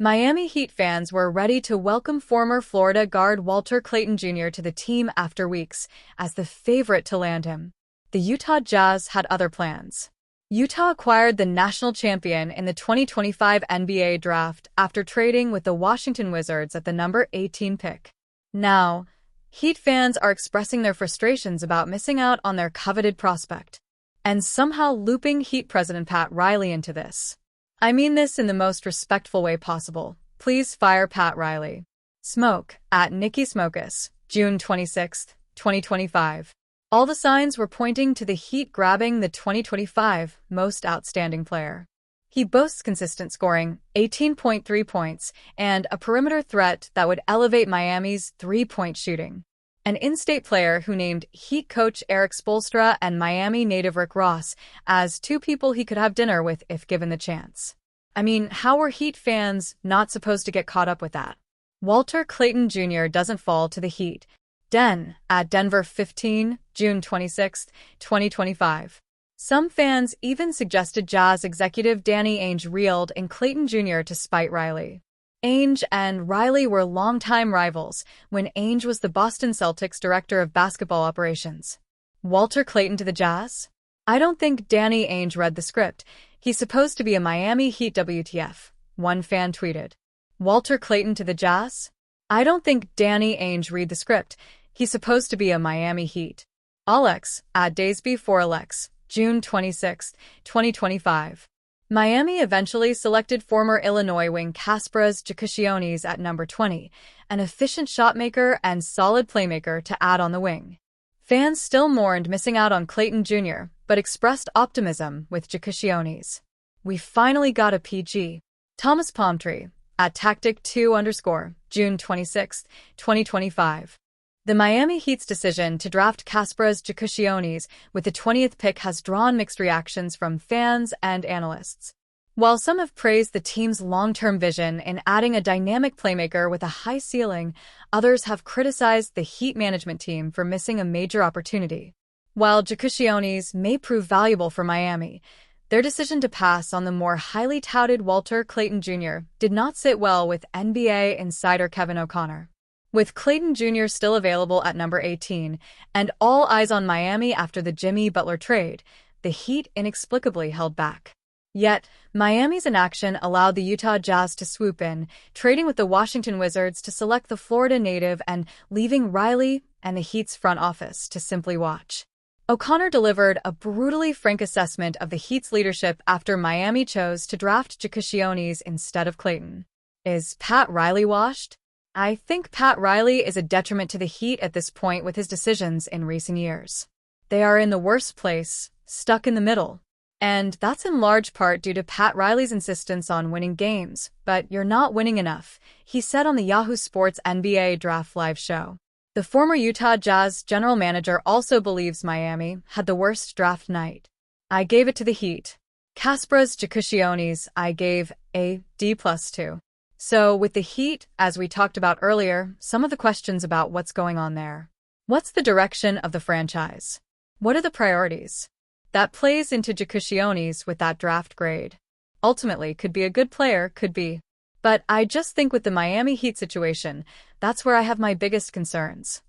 Miami Heat fans were ready to welcome former Florida guard Walter Clayton Jr. to the team after weeks as the favorite to land him. The Utah Jazz had other plans. Utah acquired the national champion in the 2025 NBA draft after trading with the Washington Wizards at the number 18 pick. Now, Heat fans are expressing their frustrations about missing out on their coveted prospect, and somehow looping Heat president Pat Riley into this. I mean this in the most respectful way possible. Please fire Pat Riley. Smoke, at Nikki Smokus, June 26, 2025. All the signs were pointing to the Heat grabbing the 2025 Most Outstanding Player. He boasts consistent scoring, 18.3 points, and a perimeter threat that would elevate Miami's three-point shooting. An in-state player who named Heat coach Eric Spoelstra and Miami native Rick Ross as two people he could have dinner with if given the chance. I mean, how were Heat fans not supposed to get caught up with that? Walter Clayton Jr. doesn't fall to the Heat. At Denver 15, June 26, 2025. Some fans even suggested Jazz executive Danny Ainge reeled in Clayton Jr. to spite Riley. Ainge and Riley were longtime rivals when Ainge was the Boston Celtics director of basketball operations. Walter Clayton to the Jazz? I don't think Danny Ainge read the script. He's supposed to be a Miami Heat WTF, one fan tweeted. Walter Clayton to the Jazz? I don't think Danny Ainge read the script. He's supposed to be a Miami Heat. Alex, at Daysby4Alex, June 26, 2025. Miami eventually selected former Illinois wing Kasparas Jushionis at number 20, an efficient shotmaker and solid playmaker to add on the wing. Fans still mourned missing out on Clayton Jr., but expressed optimism with Jushionis. We finally got a PG. Thomas Palmtree, at Tactic2_, June 26, 2025. The Miami Heat's decision to draft Kasparas Jushionis with the 20th pick has drawn mixed reactions from fans and analysts. While some have praised the team's long-term vision in adding a dynamic playmaker with a high ceiling, others have criticized the Heat management team for missing a major opportunity. While Jushionis may prove valuable for Miami, their decision to pass on the more highly touted Walter Clayton Jr. did not sit well with NBA insider Kevin O'Connor. With Clayton Jr. still available at number 18 and all eyes on Miami after the Jimmy Butler trade, the Heat inexplicably held back. Yet, Miami's inaction allowed the Utah Jazz to swoop in, trading with the Washington Wizards to select the Florida native and leaving Riley and the Heat's front office to simply watch. O'Connor delivered a brutally frank assessment of the Heat's leadership after Miami chose to draft Jushionis instead of Clayton. Is Pat Riley washed? I think Pat Riley is a detriment to the Heat at this point with his decisions in recent years. They are in the worst place, stuck in the middle. And that's in large part due to Pat Riley's insistence on winning games, but you're not winning enough, he said on the Yahoo Sports NBA Draft Live show. The former Utah Jazz general manager also believes Miami had the worst draft night. I gave it to the Heat. Kasparas Jushionis I gave a D+2. So, with the Heat, as we talked about earlier, some of the questions about what's going on there. What's the direction of the franchise? What are the priorities? That plays into Jushionis with that draft grade. Ultimately, could be a good player, could be. But I just think with the Miami Heat situation, that's where I have my biggest concerns.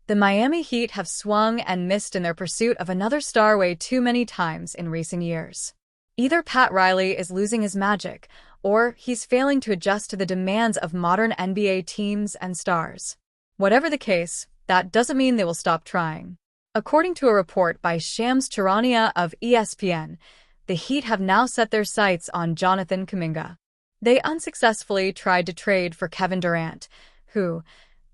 The Miami Heat have swung and missed in their pursuit of another star way too many times in recent years. Either Pat Riley is losing his magic, or he's failing to adjust to the demands of modern NBA teams and stars. Whatever the case, that doesn't mean they will stop trying. According to a report by Shams Charania of ESPN, the Heat have now set their sights on Jonathan Kaminga. They unsuccessfully tried to trade for Kevin Durant, who,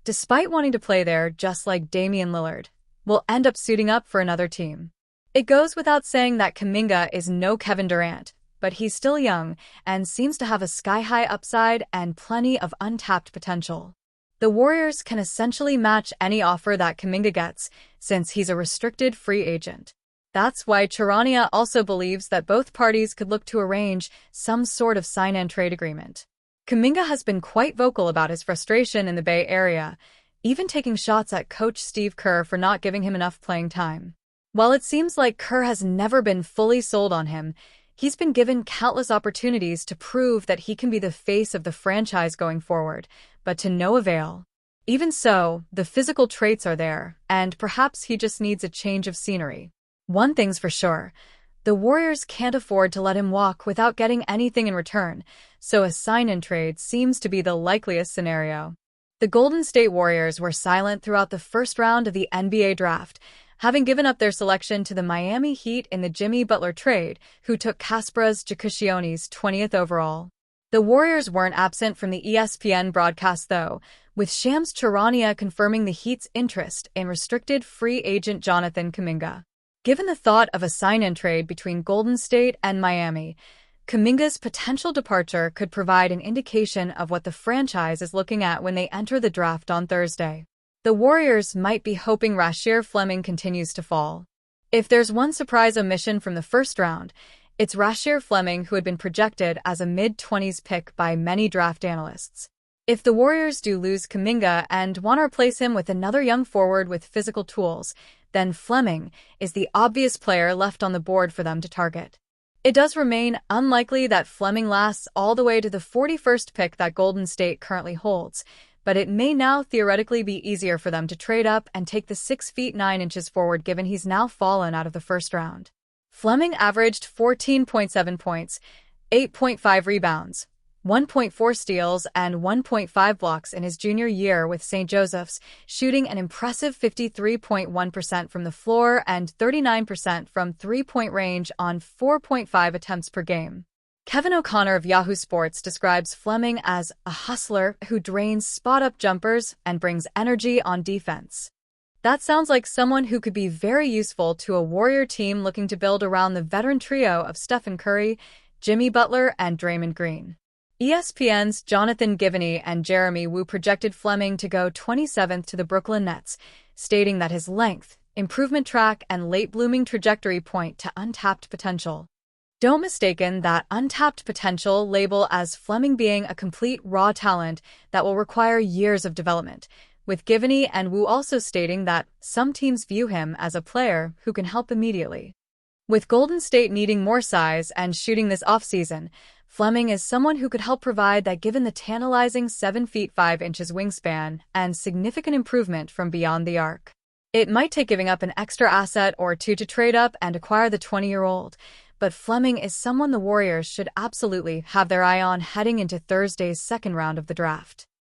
despite wanting to play there just like Damian Lillard, will end up suiting up for another team. It goes without saying that Kaminga is no Kevin Durant, but he's still young and seems to have a sky-high upside and plenty of untapped potential. The Warriors can essentially match any offer that Kumigan gets, since he's a restricted free agent. That's why Charania also believes that both parties could look to arrange some sort of sign-and-trade agreement. Kumigan has been quite vocal about his frustration in the Bay Area, even taking shots at coach Steve Kerr for not giving him enough playing time. While it seems like Kerr has never been fully sold on him, He's been given countless opportunities to prove that he can be the face of the franchise going forward, but to no avail. Even so, the physical traits are there, and perhaps he just needs a change of scenery. One thing's for sure, the Warriors can't afford to let him walk without getting anything in return, so a sign-in trade seems to be the likeliest scenario. The Golden State Warriors were silent throughout the first round of the NBA draft, having given up their selection to the Miami Heat in the Jimmy Butler trade, who took Kasparas Jushionis 20th overall. The Warriors weren't absent from the ESPN broadcast, though, with Shams Charania confirming the Heat's interest in restricted free agent Jonathan Kaminga. Given the thought of a sign-in trade between Golden State and Miami, Kuminga's potential departure could provide an indication of what the franchise is looking at when they enter the draft on Thursday. The Warriors might be hoping Rasheer Fleming continues to fall. If there's one surprise omission from the first round, it's Rasheer Fleming, who had been projected as a mid-20s pick by many draft analysts. If the Warriors do lose Kuminga and want to replace him with another young forward with physical tools, then Fleming is the obvious player left on the board for them to target. It does remain unlikely that Fleming lasts all the way to the 41st pick that Golden State currently holds, but it may now theoretically be easier for them to trade up and take the 6 feet 9 inches forward, given he's now fallen out of the first round. Fleming averaged 14.7 points, 8.5 rebounds, 1.4 steals, and 1.5 blocks in his junior year with St. Joseph's, shooting an impressive 53.1% from the floor and 39% from three-point range on 4.5 attempts per game. Kevin O'Connor of Yahoo Sports describes Fleming as a hustler who drains spot-up jumpers and brings energy on defense. That sounds like someone who could be very useful to a Warrior team looking to build around the veteran trio of Stephen Curry, Jimmy Butler, and Draymond Green. ESPN's Jonathan Kaminga and Jeremy Woo projected Fleming to go 27th to the Brooklyn Nets, stating that his length, improvement track, and late-blooming trajectory point to untapped potential. Don't mistaken that untapped potential label as Fleming being a complete raw talent that will require years of development, with Kaminga and Woo also stating that some teams view him as a player who can help immediately. With Golden State needing more size and shooting this offseason, Fleming is someone who could help provide that, given the tantalizing 7 feet 5 inches wingspan and significant improvement from beyond the arc. It might take giving up an extra asset or two to trade up and acquire the 20-year-old, but Fleming is someone the Warriors should absolutely have their eye on heading into Thursday's second round of the draft.